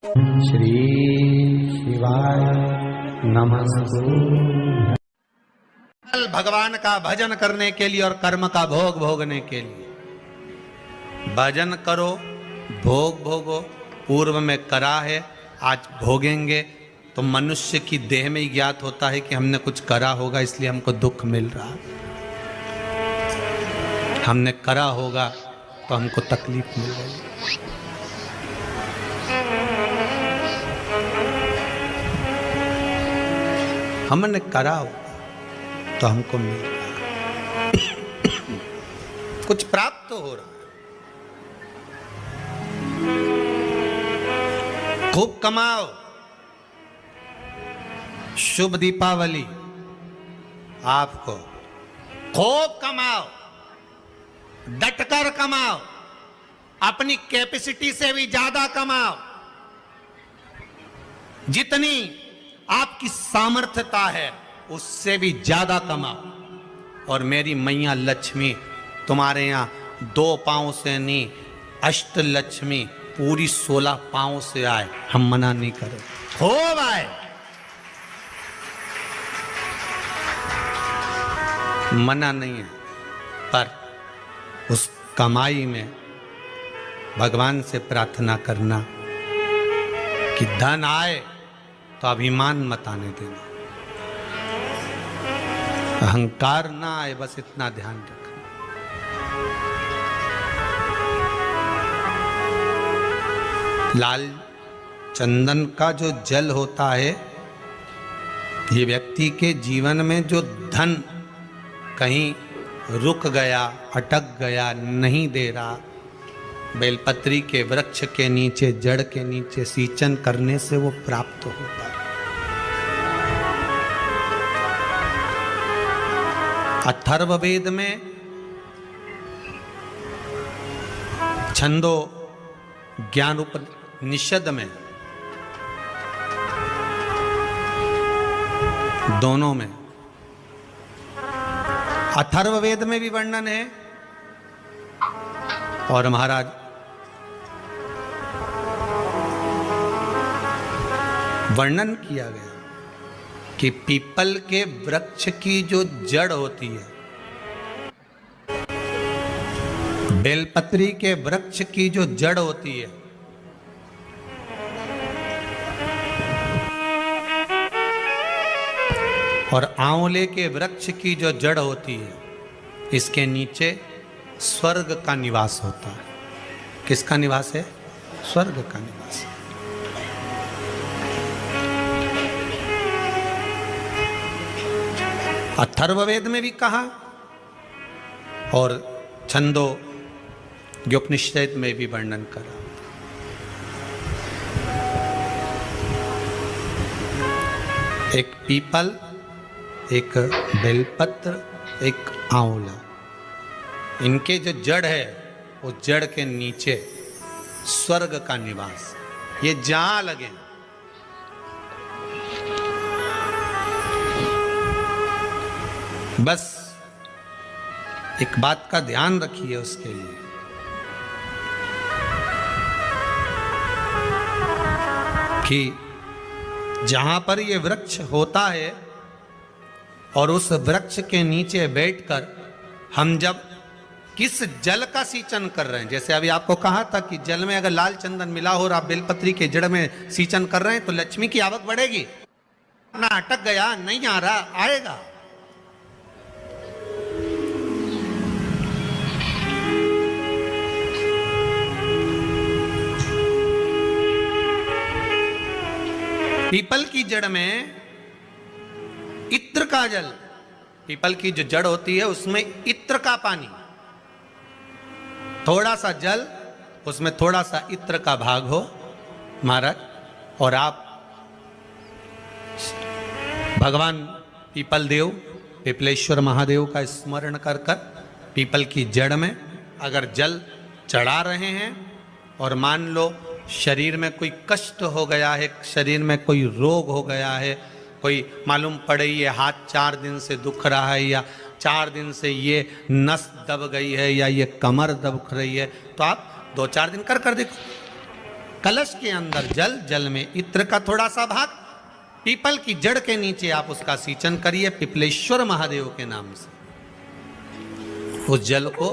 श्री शिवाय नमस्तु। भगवान का भजन करने के लिए और कर्म का भोग भोगने के लिए। भजन करो, भोग भोगो। पूर्व में करा है, आज भोगेंगे। तो मनुष्य की देह में ही ज्ञात होता है कि हमने कुछ करा होगा, इसलिए हमको दुख मिल रहा है। हमने करा होगा तो हमको तकलीफ मिल रही है। हमने करा होगा तो हमको मिल रहा है, कुछ प्राप्त तो हो रहा है। खूब कमाओ। शुभ दीपावली आपको। खूब कमाओ, डटकर कमाओ, अपनी कैपेसिटी से भी ज्यादा कमाओ। जितनी आपकी सामर्थ्यता है उससे भी ज्यादा कमाओ। और मेरी मैया लक्ष्मी तुम्हारे यहां 2 पांव से नहीं, अष्ट लक्ष्मी पूरी 16 पांव से आए। हम मना नहीं करें, खूब आए। मना नहीं है, पर उस कमाई में भगवान से प्रार्थना करना कि धन आए तो अभिमान मत आने देना, अहंकार ना आए, बस इतना ध्यान रखना। लाल चंदन का जो जल होता है, ये व्यक्ति के जीवन में जो धन कहीं रुक गया, अटक गया, नहीं दे रहा, बेलपत्री के वृक्ष के नीचे, जड़ के नीचे सिंचन करने से वो प्राप्त होता है। अथर्ववेद में छंदो ज्ञान उपनिषद में, दोनों में, अथर्ववेद में भी वर्णन है और महाराज वर्णन किया गया कि पीपल के वृक्ष की जो जड़ होती है, बेलपत्री के वृक्ष की जो जड़ होती है, और आंवले के वृक्ष की जो जड़ होती है, इसके नीचे स्वर्ग का निवास होता है। किसका निवास है? स्वर्ग का निवास है। अथर्ववेद में भी कहा और छंदो उपनिषद में भी वर्णन करा। एक पीपल, एक बेलपत्र, एक आंवला, इनके जो जड़ है वो जड़ के नीचे स्वर्ग का निवास। ये जहां लगे, बस एक बात का ध्यान रखिए उसके लिए कि जहां पर ये वृक्ष होता है और उस वृक्ष के नीचे बैठकर हम जब किस जल का सिंचन कर रहे हैं, जैसे अभी आपको कहा था कि जल में अगर लाल चंदन मिला हो और आप बेलपत्री के जड़ में सिंचन कर रहे हैं तो लक्ष्मी की आवक बढ़ेगी। ना अटक गया, नहीं आ रहा, आएगा। पीपल की जड़ में इत्र का जल, पीपल की जो जड़ होती है उसमें इत्र का पानी, थोड़ा सा जल, उसमें थोड़ा सा इत्र का भाग हो महाराज, और आप भगवान पीपल देव, पिपलेश्वर महादेव का स्मरण कर कर पीपल की जड़ में अगर जल चढ़ा रहे हैं और मान लो शरीर में कोई कष्ट हो गया है, शरीर में कोई रोग हो गया है, कोई मालूम पड़े ये हाथ 4 दिन से दुख रहा है, या 4 दिन से ये नस दब गई है, या ये कमर दब रही है, तो आप 2-4 दिन कर देखो। कलश के अंदर जल, जल में इत्र का थोड़ा सा भाग, पीपल की जड़ के नीचे आप उसका सिंचन करिए पिपलेश्वर महादेव के नाम से। उस जल को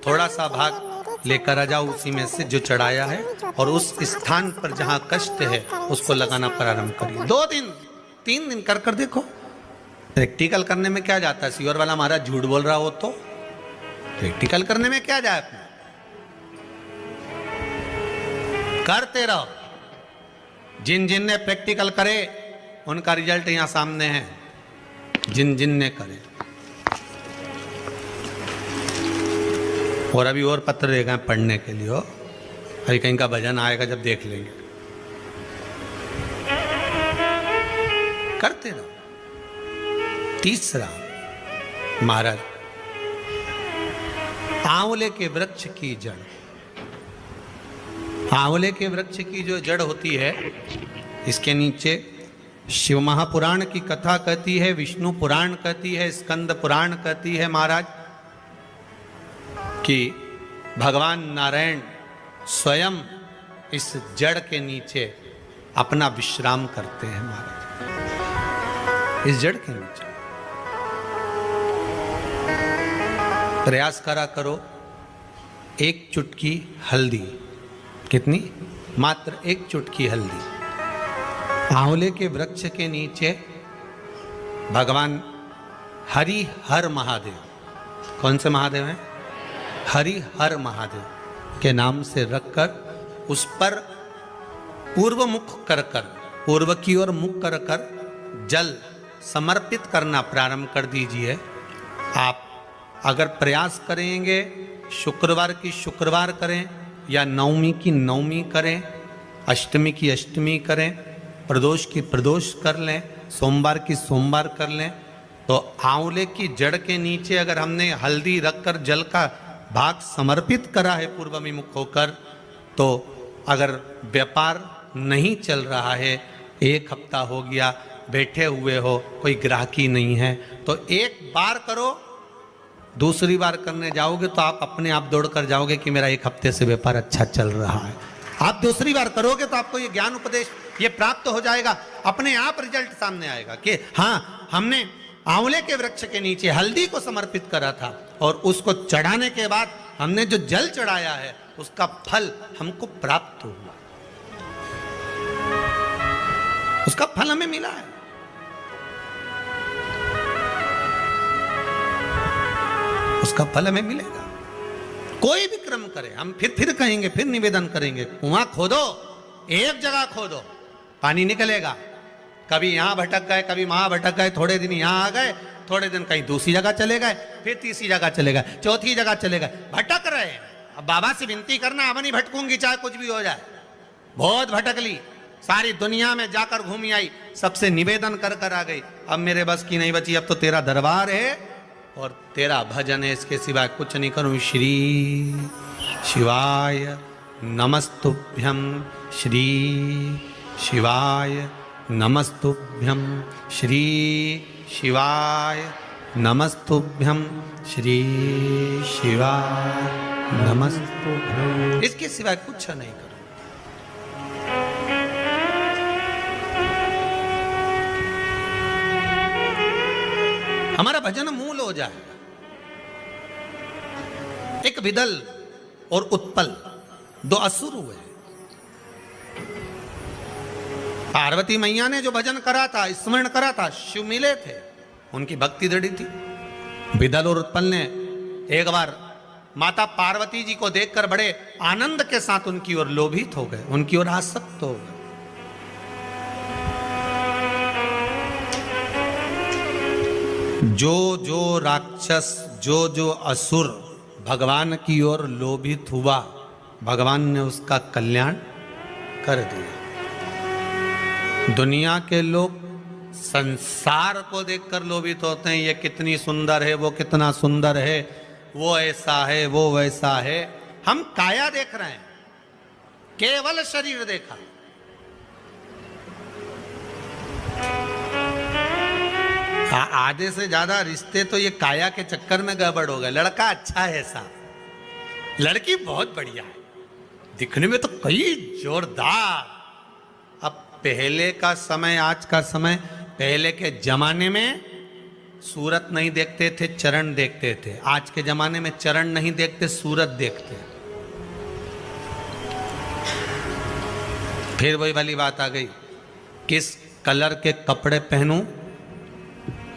थोड़ा सा भाग लेकर आ जाओ, उसी में से जो चढ़ाया है, और उस स्थान पर जहां कष्ट है उसको लगाना प्रारंभ करिए। 2 दिन 3 दिन कर कर देखो। प्रैक्टिकल करने में क्या जाता है? सीवर वाला महाराज झूठ बोल रहा हो तो प्रैक्टिकल करने में क्या जाए, अपने करते रहो। जिन जिन ने प्रैक्टिकल करे उनका रिजल्ट यहां सामने है, जिन जिन ने करे। और अभी और पत्र दे गए पढ़ने के लिए, हो अभी कहीं का भजन आएगा जब देख लेंगे। करते रहो। तीसरा, महाराज आंवले के वृक्ष की जड़। आंवले के वृक्ष की जो जड़ होती है, इसके नीचे शिव महापुराण की कथा कहती है, विष्णु पुराण कहती है, स्कंद पुराण कहती है महाराज कि भगवान नारायण स्वयं इस जड़ के नीचे अपना विश्राम करते हैं महाराज। इस जड़ के नीचे प्रयास करा करो। 1 चुटकी हल्दी, कितनी? मात्र 1 चुटकी हल्दी। आंवले के वृक्ष के नीचे भगवान हरि हर महादेव, कौन से महादेव हैं? हरि हर महादेव के नाम से रखकर उस पर पूर्व मुख कर कर, पूर्व की ओर मुख कर कर जल समर्पित करना प्रारंभ कर दीजिए। आप अगर प्रयास करेंगे शुक्रवार की शुक्रवार करें, या नवमी की नवमी करें, अष्टमी की अष्टमी करें, प्रदोष की प्रदोष कर लें, सोमवार की सोमवार कर लें, तो आंवले की जड़ के नीचे अगर हमने हल्दी रखकर जल का भाग समर्पित करा है पूर्वभिमुख होकर, तो अगर व्यापार नहीं चल रहा है, 1 हफ्ता हो गया बैठे हुए हो, कोई ग्राहकी नहीं है, तो 1 बार करो। दूसरी बार करने जाओगे तो आप अपने आप दौड़ कर जाओगे कि मेरा 1 हफ्ते से व्यापार अच्छा चल रहा है। आप दूसरी बार करोगे तो आपको ये ज्ञान उपदेश ये प्राप्त हो जाएगा, अपने आप रिजल्ट सामने आएगा कि हाँ, हमने आंवले के वृक्ष के नीचे हल्दी को समर्पित करा था, और उसको चढ़ाने के बाद हमने जो जल चढ़ाया है उसका फल हमको प्राप्त हुआ, उसका फल हमें मिला है। उसका फल हमें मिलेगा। कोई भी क्रम करे, हम फिर कहेंगे, फिर निवेदन करेंगे, कुआं खोदो, एक जगह खोदो, पानी निकलेगा। कभी यहां भटक गए, कभी वहां भटक गए, थोड़े दिन यहां आ गए, थोड़े दिन कहीं दूसरी जगह चले गए, फिर तीसरी जगह चले गए, चौथी जगह चले गए, भटक रहे हैं। अब बाबा से विनती करना, अब नहीं भटकूंगी चाहे कुछ भी हो जाए। बहुत भटक ली, सारी दुनिया में जाकर घूमी आई, सबसे निवेदन कर कर आ गई, अब मेरे बस की नहीं बची, अब तो तेरा दरबार है और तेरा भजन है, इसके सिवाय कुछ नहीं करूं। श्री शिवाय नमस्तुभ्यं, श्री शिवाय नमस्तुभ्यं, श्री शिवाय नमस्तुभ्यं, श्री शिवाय नमस्तुभ्यं। इसके सिवाय कुछ नहीं करूं। हमारा भजन मूल हो जाए। एक विदल और उत्पल 2 असुर हुए। पार्वती मैया ने जो भजन करा था, स्मरण करा था, शिव मिले थे, उनकी भक्ति दृढ़ थी। विदल और उत्पल ने एक बार माता पार्वती जी को देखकर बड़े आनंद के साथ उनकी ओर लोभित हो गए, उनकी ओर आसक्त हो गए। जो जो राक्षस, जो जो असुर भगवान की ओर लोभित हुआ, भगवान ने उसका कल्याण कर दिया। दुनिया के लोग संसार को देखकर लोभित होते हैं, ये कितनी सुंदर है, वो कितना सुंदर है, वो ऐसा है, वो वैसा है। हम काया देख रहे हैं, केवल शरीर देखा। आधे से ज्यादा रिश्ते तो ये काया के चक्कर में गड़बड़ हो गए। लड़का अच्छा है साहब, लड़की बहुत बढ़िया है, दिखने में तो कई जोरदार। अब पहले का समय, आज का समय, पहले के जमाने में सूरत नहीं देखते थे, चरण देखते थे। आज के जमाने में चरण नहीं देखते, सूरत देखते। फिर वही वाली बात आ गई, किस कलर के कपड़े पहनूं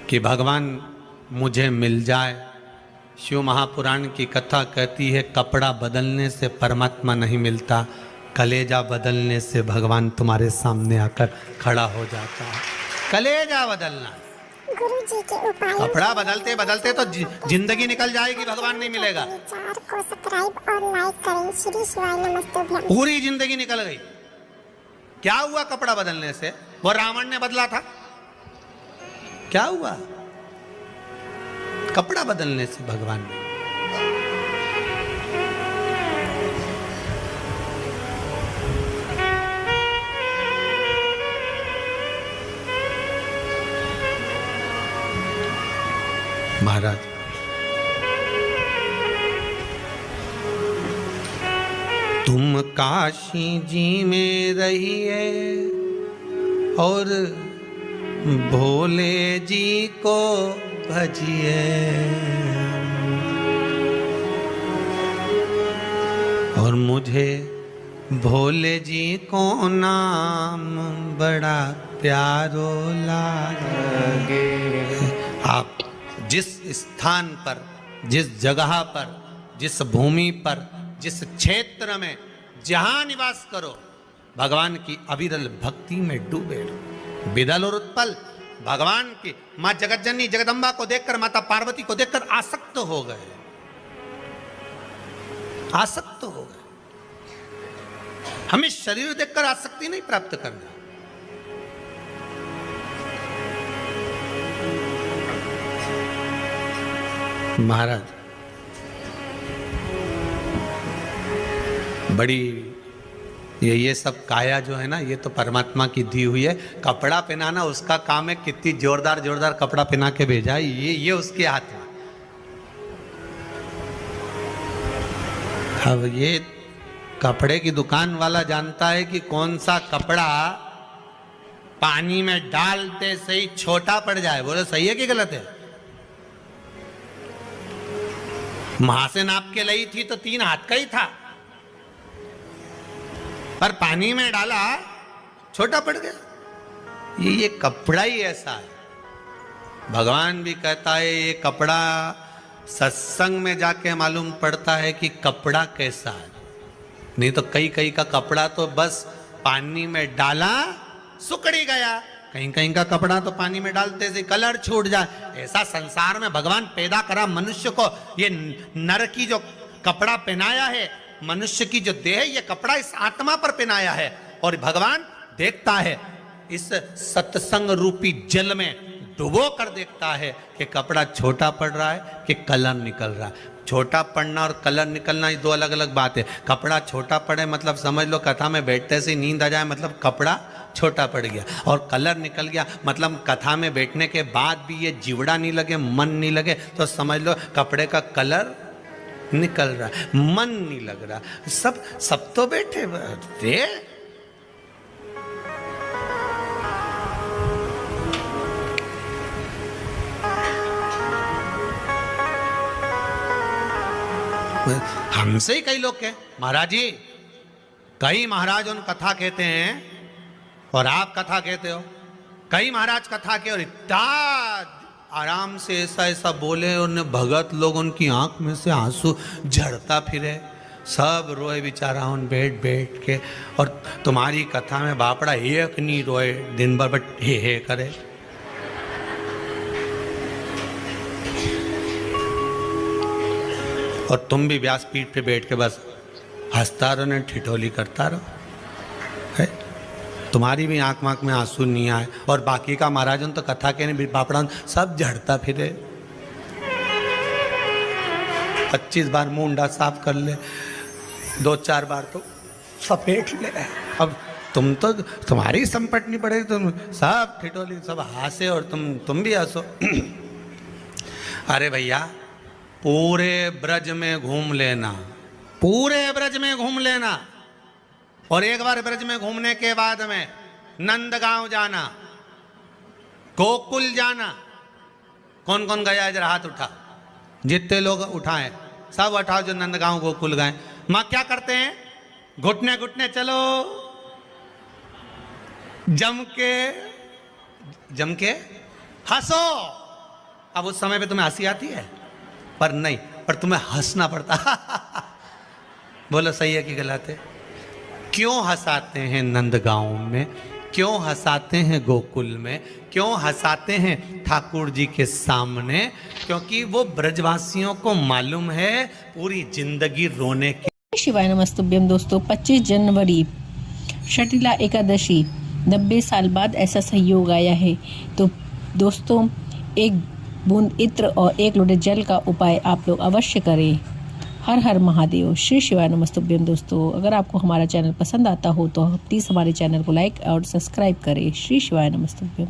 कि भगवान मुझे मिल जाए। शिव महापुराण की कथा कहती है, कपड़ा बदलने से परमात्मा नहीं मिलता, कलेजा बदलने से भगवान तुम्हारे सामने आकर खड़ा हो जाता है। कलेजा बदलना, गुरु जी के उपाय। कपड़ा बदलते बदलते तो जिंदगी निकल जाएगी, भगवान नहीं मिलेगा। चैनल को सब्सक्राइब और लाइक करें। श्री शिवाय नमस्तुभ्यं। पूरी जिंदगी निकल गई। क्या हुआ कपड़ा बदलने से? वो रावण ने बदला था, क्या हुआ? कपड़ा बदलने से भगवान ने। महाराज, तुम काशी जी में रहिए और भोले जी को भजिए, और मुझे भोले जी को नाम बड़ा प्यारो लागे। आप जिस स्थान पर, जिस जगह पर, जिस भूमि पर, जिस क्षेत्र में जहां निवास करो, भगवान की अविरल भक्ति में डूबे रहो। बिदल और उत्पल भगवान की मां जगतजननी जगदम्बा को देखकर, माता पार्वती को देखकर आसक्त हो गए, आसक्त हो गए। हमें शरीर देखकर आसक्ति नहीं प्राप्त करना। महाराज, बड़ी ये सब काया जो है ना, ये तो परमात्मा की दी हुई है। कपड़ा पहनाना उसका काम है, कितनी जोरदार जोरदार कपड़ा पहना के भेजा है, ये उसके हाथ में। अब ये कपड़े की दुकान वाला जानता है कि कौन सा कपड़ा पानी में डालते से ही छोटा पड़ जाए। बोले सही है कि गलत है? मां से नाप के लाई थी तो 3 हाथ का ही था, पर पानी में डाला छोटा पड़ गया। ये कपड़ा ही ऐसा है। भगवान भी कहता है ये कपड़ा, सत्संग में जाके मालूम पड़ता है कि कपड़ा कैसा है। नहीं तो कई कई का कपड़ा तो बस पानी में डाला सुकड़ी गया, कहीं कहीं का कपड़ा तो पानी में डालते से कलर छूट जाए। ऐसा संसार में भगवान पैदा करा मनुष्य को। ये नर की जो कपड़ा पहनाया है, मनुष्य की जो देह, ये कपड़ा इस आत्मा पर पहनाया है। और भगवान देखता है, इस सत्संग रूपी जल में डुबो कर देखता है कि कपड़ा छोटा पड़ रहा है कि कलर निकल रहा है। छोटा पड़ना और कलर निकलना, ये 2 अलग अलग बात है। कपड़ा छोटा पड़े मतलब समझ लो कथा में बैठते से नींद आ जाए, मतलब कपड़ा छोटा पड़ गया। और कलर निकल गया मतलब कथा में बैठने के बाद भी ये जीवड़ा नहीं लगे, मन नहीं लगे, तो समझ लो कपड़े का कलर निकल रहा है, मन नहीं लग रहा। सब तो बैठे रे। हमसे ही कई लोग कहे, महाराज जी, कई महाराज उन कथा कहते हैं और आप कथा कहते हो। कई महाराज कथा के और इतना आराम से ऐसा ऐसा बोले, और भगत लोग उनकी आंख में से आंसू झड़ता फिरे, सब रोए बेचारा उन बैठ बैठ के। और तुम्हारी कथा में बापड़ा एक नहीं रोए दिन भर, बट हे करे। और तुम भी व्यासपीठ पे बैठ के बस हंसता रहो ने ठिठोली करता रहो। है तुम्हारी भी आंख मांख में आंसू नहीं आए, और बाकी का महाराजन तो कथा के नहीं बापड़ा सब झड़ता फिरे। 25 बार मुंडा साफ कर ले, 2-4 बार तो सपेट ले। अब तुम तो, तुम्हारी संपट नहीं पड़ेगी, तुम सब ठिठोली, सब हंसे और तुम भी हंसो। अरे भैया, पूरे ब्रज में घूम लेना, पूरे ब्रज में घूम लेना, और एक बार ब्रज में घूमने के बाद में नंदगांव जाना, गोकुल जाना। कौन कौन गया जरा हाथ उठा, जितने लोग उठाए सब उठाओ जो नंदगांव गोकुल गए। मां क्या करते हैं, घुटने घुटने चलो, जम के हंसो। अब उस समय पे तुम्हें हंसी आती है पर नहीं, पर तुम्हें हंसना पड़ता। बोलो सही है कि गलत है? क्यों हंसाते हैं नंदगांव में, क्यों हंसाते हैं गोकुल में, क्यों हंसाते हैं ठाकुर जी के सामने? क्योंकि वो ब्रजवासियों को मालूम है पूरी जिंदगी रोने की। शिवाय नमस्तुभ्यम। दोस्तों 25 जनवरी शटिला एकादशी, 90 साल बाद ऐसा संयोग आया है। तो दोस्तों एक बूंद इत्र और एक लोटे जल का उपाय आप लोग अवश्य करें। हर हर महादेव, श्री शिवाय नमस्तुभ्यम। दोस्तों अगर आपको हमारा चैनल पसंद आता हो तो प्लीज़ हमारे चैनल को लाइक और सब्सक्राइब करें। श्री शिवाय नमस्तुभ्यम।